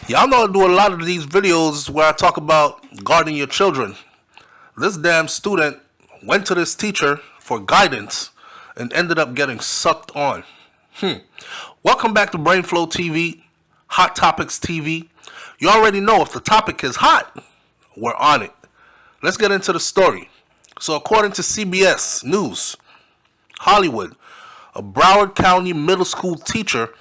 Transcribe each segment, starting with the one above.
Y'all know I do a lot of these videos where I talk about guarding your children. This damn student went to this teacher for guidance and ended up getting sucked on. Welcome back to BrainFLoTv, Hot Topics TV. You already know if the topic is hot, we're on it. Let's get into the story. So according to CBS News, Hollywood, a Broward County middle school teacher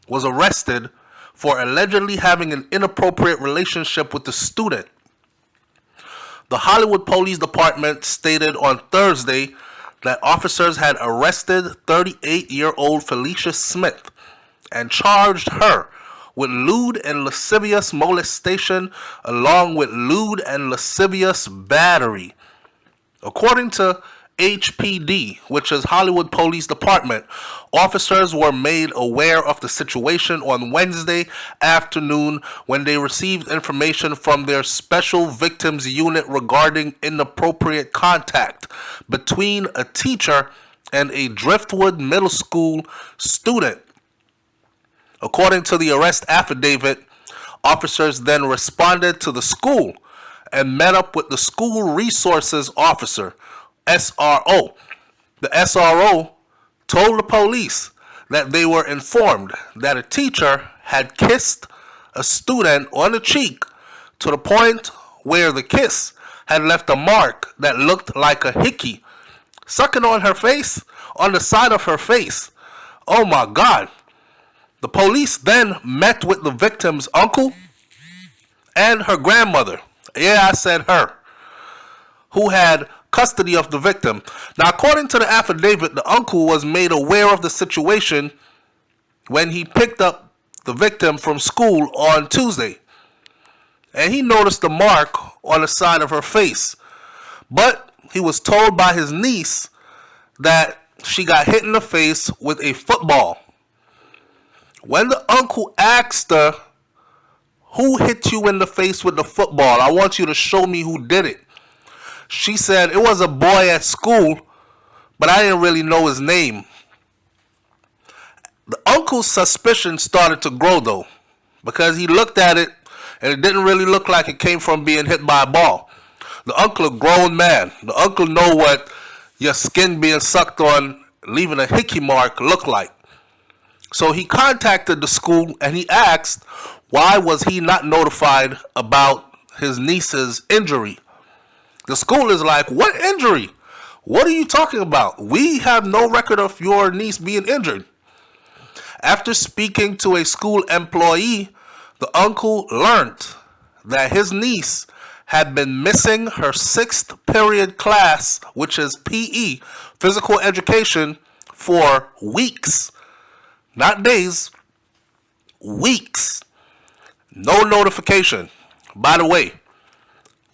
was arrested for allegedly having an inappropriate relationship with the student. The Hollywood Police Department stated on Thursday that officers had arrested 38-year-old Felicia Smith and charged her with lewd and lascivious molestation along with lewd and lascivious battery. According to HPD, which is Hollywood Police Department, officers were made aware of the situation on Wednesday afternoon when they received information from their Special Victims Unit regarding inappropriate contact between a teacher and a Driftwood Middle School student. According to the arrest affidavit, officers then responded to the school and met up with the school resources officer, SRO. The SRO told the police that they were informed that a teacher had kissed a student on the cheek to the point where the kiss had left a mark that looked like a Hicki sucking on her face, on the side of her face. Oh my God. The police then met with the victim's uncle and her grandmother. Yeah, I said her, who had custody of the victim. Now, according to the affidavit, the uncle was made aware of the situation when he picked up the victim from school on Tuesday, and he noticed the mark on the side of her face. But he was told by his niece that she got hit in the face with a football. When the uncle asked her, "Who hit you in the face with the football? I want you to show me who did it," she said, "It was a boy at school, but I didn't really know his name." The uncle's suspicion started to grow, though, because he looked at it and it didn't really look like it came from being hit by a ball. The uncle, a grown man, the uncle know what your skin being sucked on, leaving a Hicki mark, look like. So he contacted the school and he asked why was he not notified about his niece's injury. The school is like, "What injury? What are you talking about? We have no record of your niece being injured." After speaking to a school employee, the uncle learned that his niece had been missing her 6th period class, which is PE, physical education, for weeks. Not days, weeks. No notification. By the way,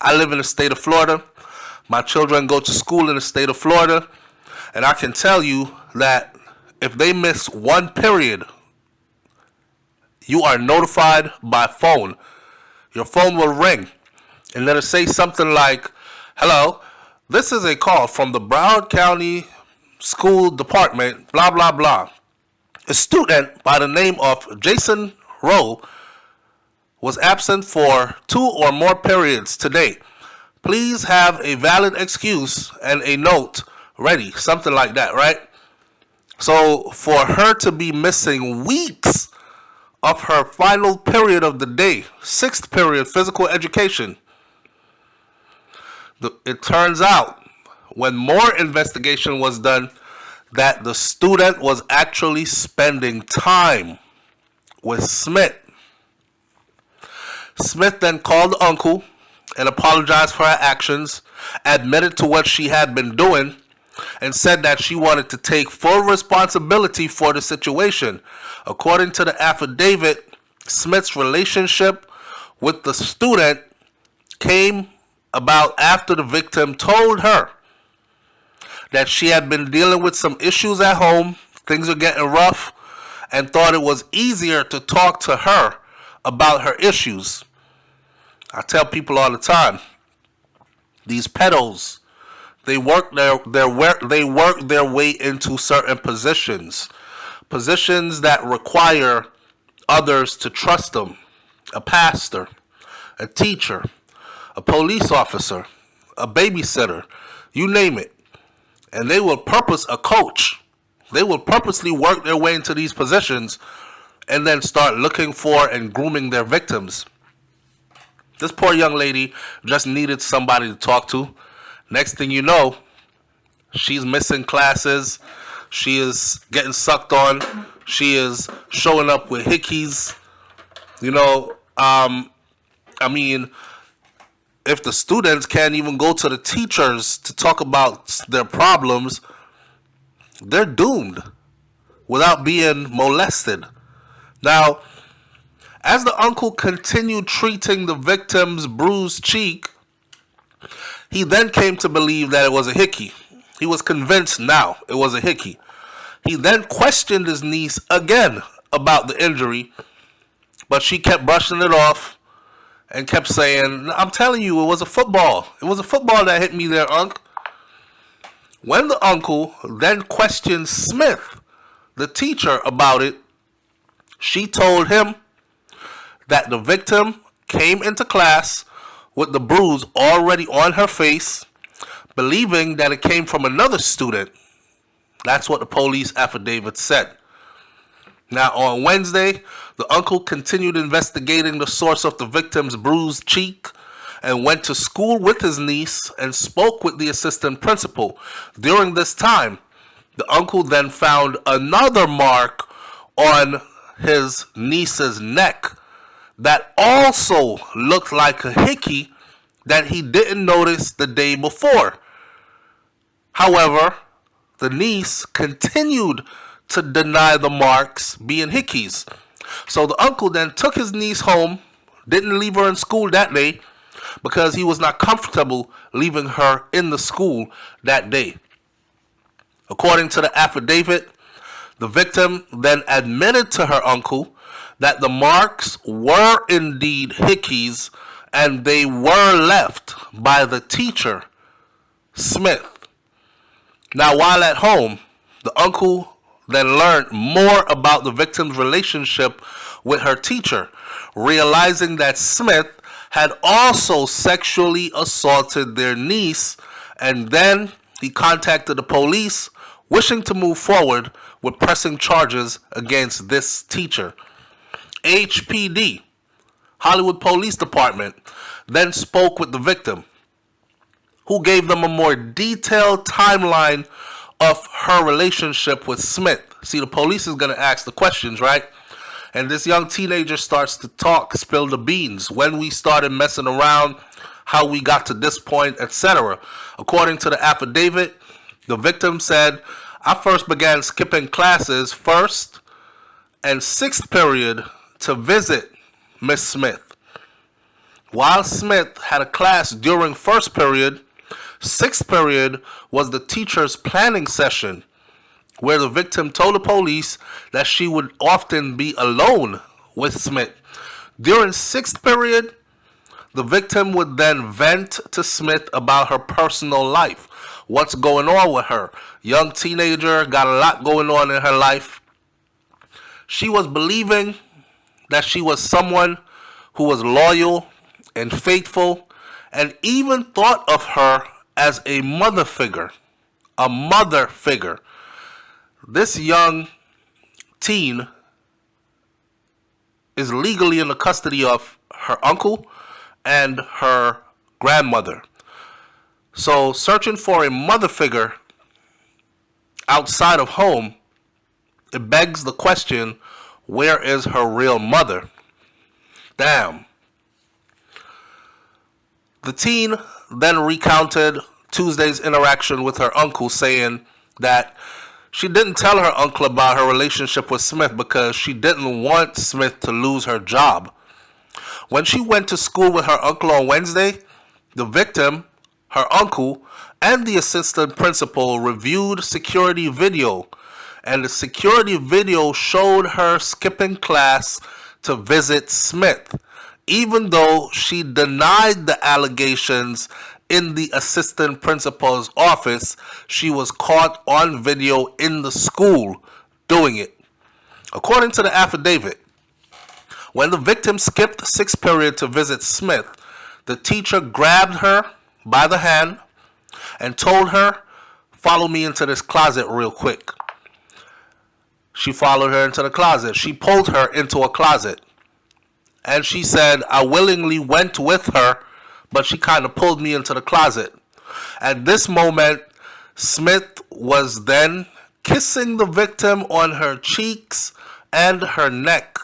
I live in the state of Florida. My children go to school in the state of Florida. And I can tell you that if they miss one period, you are notified by phone. Your phone will ring and let it say something like, "Hello, this is a call from the Broward County School Department, blah, blah, blah. A student by the name of Jason Rowe was absent for 2 or more periods today. Please have a valid excuse and a note ready," something like that, right? So for her to be missing weeks of her final period of the day, 6th period, physical education, it turns out when more investigation was done that the student was actually spending time with Smith. Smith then called the uncle and apologized for her actions, admitted to what she had been doing, and said that she wanted to take full responsibility for the situation. According to the affidavit, Smith's relationship with the student came about after the victim told her that she had been dealing with some issues at home, things are getting rough, and thought it was easier to talk to her about her issues. I tell people all the time, these pedos, they work their way into certain positions that require others to trust them. a pastor, a teacher, a police officer, a babysitter, you name it. And they will a coach. They will purposely work their way into these positions and then start looking for and grooming their victims. This poor young lady just needed somebody to talk to. Next thing you know, she's missing classes. She is getting sucked on. She is showing up with hickeys. If the students can't even go to the teachers to talk about their problems, they're doomed without being molested. Now, as the uncle continued treating the victim's bruised cheek, he then came to believe that it was a hickey. He was convinced now it was a hickey. He then questioned his niece again about the injury, but she kept brushing it off and kept saying, I'm telling you, it was a football. It was a football that hit me there, Unc. When the uncle then questioned Smith, the teacher, about it, she told him that the victim came into class with the bruise already on her face, believing that it came from another student. That's what the police affidavit said. Now, on Wednesday, the uncle continued investigating the source of the victim's bruised cheek and went to school with his niece and spoke with the assistant principal. During this time, the uncle then found another mark on his niece's neck that also looked like a hickey that he didn't notice the day before. However, the niece continued to deny the marks being hickeys. So the uncle then took his niece home, didn't leave her in school that day because he was not comfortable leaving her in the school that day. According to the affidavit, the victim then admitted to her uncle that the marks were indeed hickeys and they were left by the teacher, Smith. Now, while at home, the uncle then learned more about the victim's relationship with her teacher, realizing that Smith had also sexually assaulted their niece, and then he contacted the police, wishing to move forward with pressing charges against this teacher. HPD, Hollywood Police Department, then spoke with the victim, who gave them a more detailed timeline of her relationship with Smith. See, the police is going to ask the questions, right? And this young teenager starts to talk, spill the beans, when we started messing around, how we got to this point, etc. According to the affidavit, the victim said, I first began skipping classes first and sixth period to visit Miss Smith. While Smith had a class during first period, sixth period was the teacher's planning session, where the victim told the police that she would often be alone with Smith. During sixth period, the victim would then vent to Smith about her personal life, what's going on with her. Young teenager, got a lot going on in her life. She was believing that she was someone who was loyal and faithful, and even thought of her as a mother figure. A mother figure. This young teen is legally in the custody of her uncle and her grandmother. So searching for a mother figure outside of home, it begs the question, where is her real mother? Damn. The teen then recounted Tuesday's interaction with her uncle, saying that she didn't tell her uncle about her relationship with Smith because she didn't want Smith to lose her job. When she went to school with her uncle on Wednesday, the victim, her uncle, and the assistant principal reviewed security video, and the security video showed her skipping class to visit Smith, even though she denied the allegations in the assistant principal's office. She was caught on video in the school doing it. According to the affidavit, When the victim skipped 6th period to visit Smith, the teacher grabbed her by the hand and told her, "Follow me into this closet real quick." She followed her into the closet. She pulled her into a closet. And she said, "I willingly went with her, but she kind of pulled me into the closet." At this moment, Smith was then kissing the victim on her cheeks and her neck.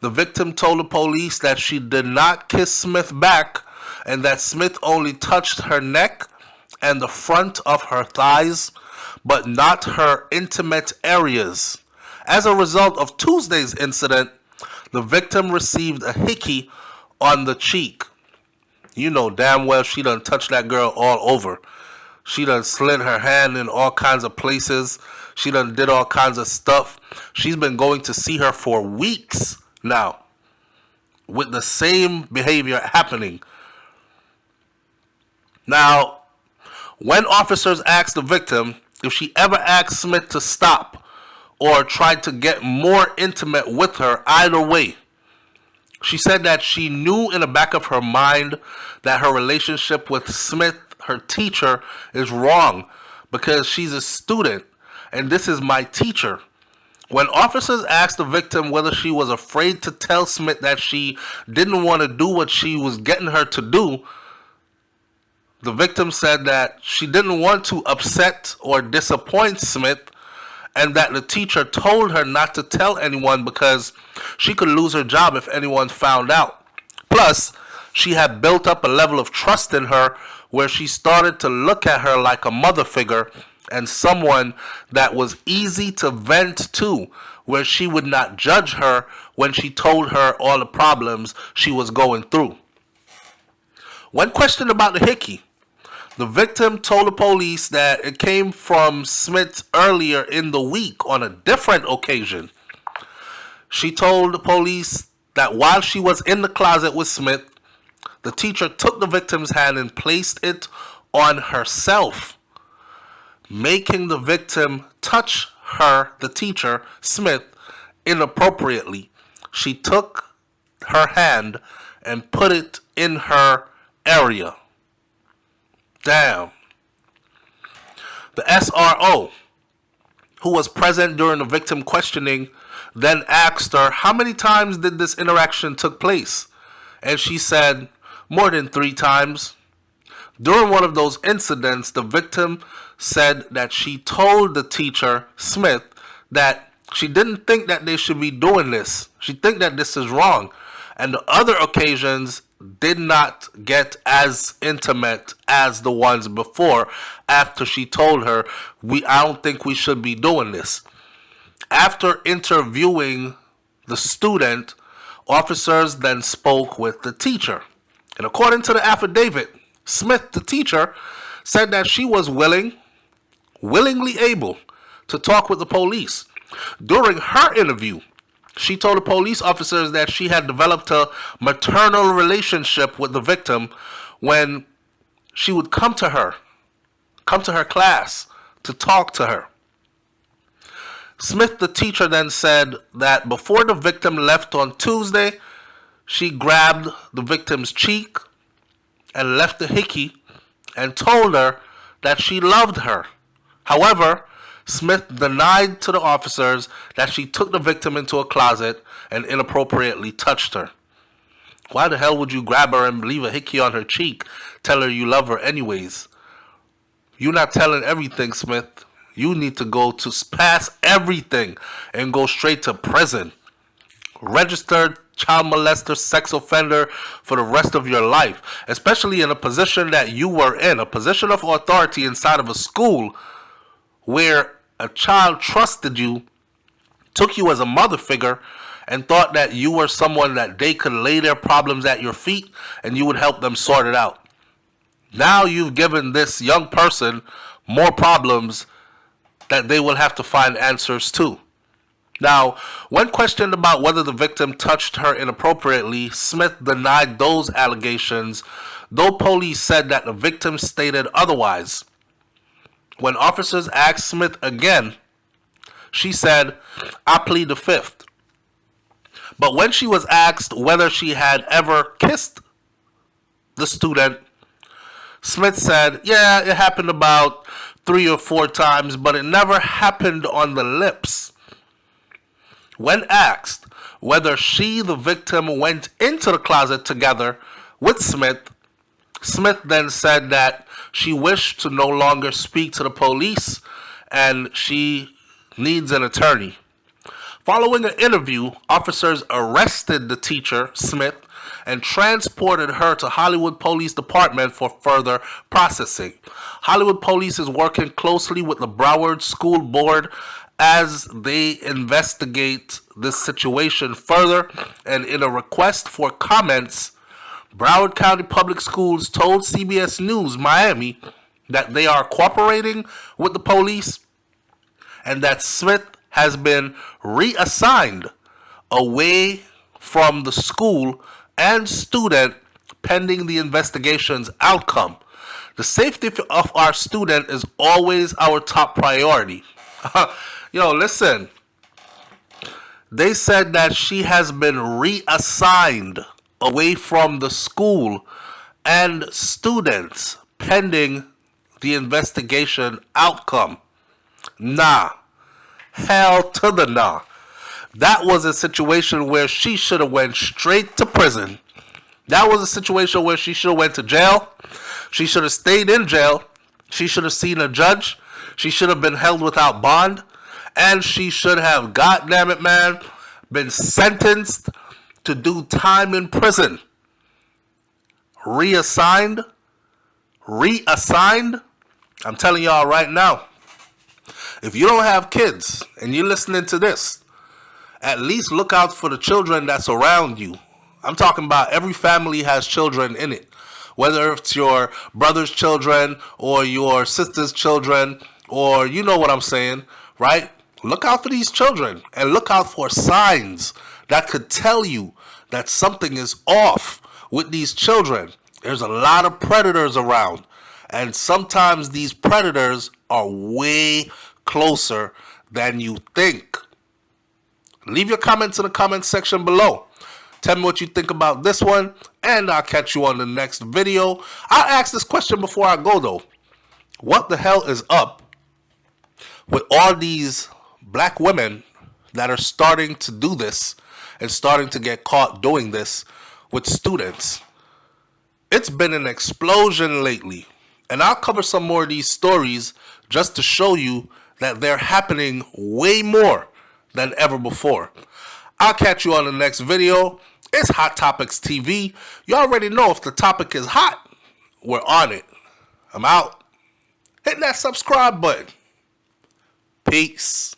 The victim told the police that she did not kiss Smith back and that Smith only touched her neck and the front of her thighs, but not her intimate areas. As a result of Tuesday's incident, the victim received a Hicki on the cheek. You know damn well she done touched that girl all over. She done slid her hand in all kinds of places. She done did all kinds of stuff. She's been going to see her for weeks now with the same behavior happening. Now, when officers asked the victim if she ever asked Smith to stop or tried to get more intimate with her, either way, she said that she knew in the back of her mind that her relationship with Smith, her teacher, is wrong because she's a student and this is my teacher. When officers asked the victim whether she was afraid to tell Smith that she didn't want to do what she was getting her to do, the victim said that she didn't want to upset or disappoint Smith and that the teacher told her not to tell anyone because she could lose her job if anyone found out. Plus, she had built up a level of trust in her where she started to look at her like a mother figure and someone that was easy to vent to, where she would not judge her when she told her all the problems she was going through. When questioned about the Hicki, the victim told the police that it came from Smith earlier in the week on a different occasion. She told the police that while she was in the closet with Smith, the teacher took the victim's hand and placed it on herself, making the victim touch her, the teacher, Smith, inappropriately. She took her hand and put it in her area. Damn. The SRO, who was present during the victim questioning, then asked her how many times did this interaction took place, and she said more than 3 times. During one of those incidents, the victim said that she told the teacher, Smith, that she didn't think that they should be doing this. She think that this is wrong. And the other occasions did not get as intimate as the ones before after she told her, I don't think we should be doing this. After interviewing the student, officers then spoke with the teacher. And according to the affidavit, Smith, the teacher, said that she was willingly able to talk with the police. During her interview, she told the police officers that she had developed a maternal relationship with the victim when she would come to her class to talk to her. Smith, the teacher, then said that before the victim left on Tuesday, she grabbed the victim's cheek and left the Hicki and told her that she loved her. However, Smith denied to the officers that she took the victim into a closet and inappropriately touched her. Why the hell would you grab her and leave a Hicki on her cheek? Tell her you love her anyways. You're not telling everything, Smith. You need to go to pass everything and go straight to prison. Registered child molester, sex offender for the rest of your life, especially in a position that you were in, a position of authority inside of a school where a child trusted you, took you as a mother figure, and thought that you were someone that they could lay their problems at your feet and you would help them sort it out. Now you've given this young person more problems that they will have to find answers to. Now, when questioned about whether the victim touched her inappropriately, Smith denied those allegations, though police said that the victim stated otherwise. When officers asked Smith again, she said, "I plead the fifth." But when she was asked whether she had ever kissed the student, Smith said, yeah, it happened about 3 or 4 times, but it never happened on the lips. When asked whether she, the victim, went into the closet together with Smith, Smith then said that she wished to no longer speak to the police and she needs an attorney. Following an interview, officers arrested the teacher, Smith, and transported her to Hollywood Police Department for further processing. Hollywood Police is working closely with the Broward School Board as they investigate this situation further, and in a request for comments, Broward County Public Schools told CBS News Miami that they are cooperating with the police and that Smith has been reassigned away from the school and student pending the investigation's outcome. The safety of our student is always our top priority. Listen. They said that she has been reassigned away from the school and students pending the investigation outcome. Nah. Hell to the nah. That was a situation where she should have went straight to prison. That was a situation where she should have went to jail. She should have stayed in jail. She should have seen a judge. She should have been held without bond. And she should have, goddammit, man, been sentenced to do time in prison. Reassigned? I'm telling y'all right now, if you don't have kids and you're listening to this, at least look out for the children that's around you. I'm talking about every family has children in it. Whether it's your brother's children or your sister's children, or you know what I'm saying, right? Look out for these children and look out for signs that could tell you that something is off with these children. There's a lot of predators around, and sometimes these predators are way closer than you think. Leave your comments in the comment section below. Tell me what you think about this one, and I'll catch you on the next video. I'll ask this question before I go, though. What the hell is up with all these black women that are starting to do this and starting to get caught doing this with students? It's been an explosion lately, and I'll cover some more of these stories just to show you that they're happening way more than ever before. I'll catch you on the next video. It's Hot Topics TV. You already know if the topic is hot, we're on it. I'm out. Hit that subscribe button. Peace.